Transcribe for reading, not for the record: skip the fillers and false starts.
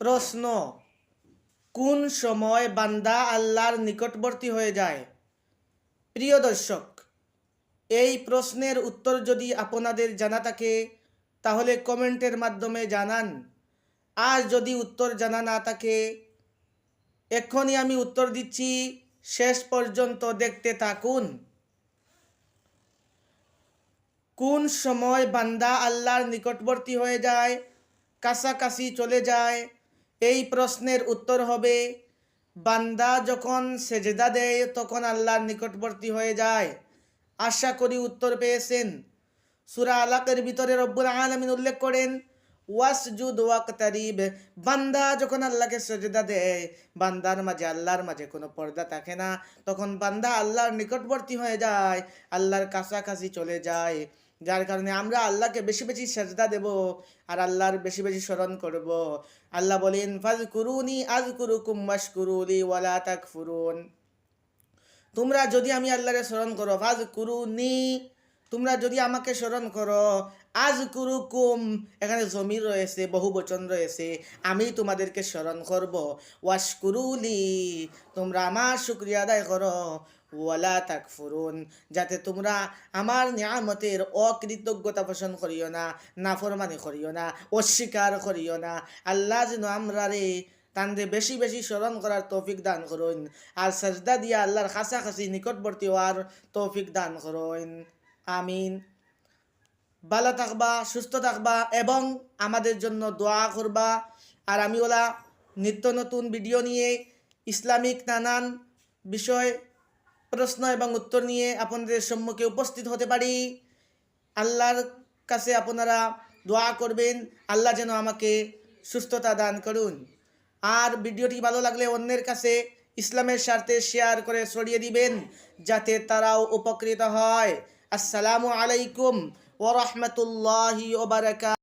প্রশ্ন, কোন সময় বান্দা আল্লাহর নিকটবর্তী হয়ে যায়? প্রিয় দর্শক, এই প্রশ্নের উত্তর যদি আপনাদের জানা থাকে তাহলে কমেন্টের মাধ্যমে জানান। আর যদি উত্তর জানা না থাকে, এক্ষুনি আমি উত্তর দিচ্ছি, শেষ পর্যন্ত দেখতে থাকুন। কোন সময় বান্দা আল্লাহর নিকটবর্তী হয়ে যায়, কাছাকাছি চলে যায়? এই প্রশ্নের উত্তর হবে, বান্দা যখন সেজদা দেয় তখন আল্লাহর নিকটবর্তী হয়ে যায়। আশা করি উত্তর পেয়েছেন। সূরা আলাকের ভিতরে রব্বুল আলামিন উল্লেখ করেন, ওয়াসজুদ ওয়াকতারিব, বান্দা যখন আল্লাহকে সেজদা দেয়, বান্দার মাঝে আল্লাহর মাঝে কোনো পর্দা থাকে না, তখন বান্দা আল্লাহর নিকটবর্তী হয়ে যায়, আল্লাহর কাছাকাছি চলে যায়। যার কারণে আমরা আল্লাহকে বেশি বেশি সেজদা দেব আর আল্লাহর বেশি বেশি স্মরণ করব। আল্লাহ বলেন, ফাযকুরুনি আযকুরুকুম ওয়াশকুরুলি ওয়ালা তাকফুরুন। তোমরা যদি আমি আল্লাহরে স্মরণ করো, ফাযকুরুনি, তোমরা যদি আমাকে স্মরণ করো, আযকুরুকুম, এখানে জমির রয়েছে, বহুবচন রয়েছে, আমি তোমাদেরকে স্মরণ করব। ওয়াশকুরুলি, তোমরা আমার শুকরিয়া আদায় করো। ওয়ালা তাকফুরুন, যাতে তোমরা আমার নিয়ামতের অকৃতজ্ঞতা পোষণ করিও না, নাফরমানি করিও না, অস্বীকার করিও না। আল্লাহ যেন আমরা রে তানরে বেশি বেশি স্মরণ করার তৌফিক দান করুন, আর সাজদা দিয়া আল্লাহর কাছাকাছি নিকটবর্তী হওয়ার তৌফিক দান করুন। আমিন। ভালো থাকবা, সুস্থ থাকবা এবং আমাদের জন্য দোয়া করবা। আর আমি ওলা নিত্য নতুন ভিডিও নিয়ে ইসলামিক নানান বিষয়, প্রশ্ন এবং উত্তর নিয়ে আপনাদের সম্মুখে উপস্থিত হতে পারি। আল্লাহর কাছে আপনারা দোয়া করবেন, আল্লাহ যেন আমাকে সুস্থতা দান করুন। আর ভিডিওটি ভালো লাগলে অন্যের কাছে ইসলামের স্বার্থে শেয়ার করে ছড়িয়ে দিবেন, যাতে তারাও উপকৃত হয়। আসসালামু আলাইকুম ওয়া রাহমাতুল্লাহি ওয়া বারাকাতুহু।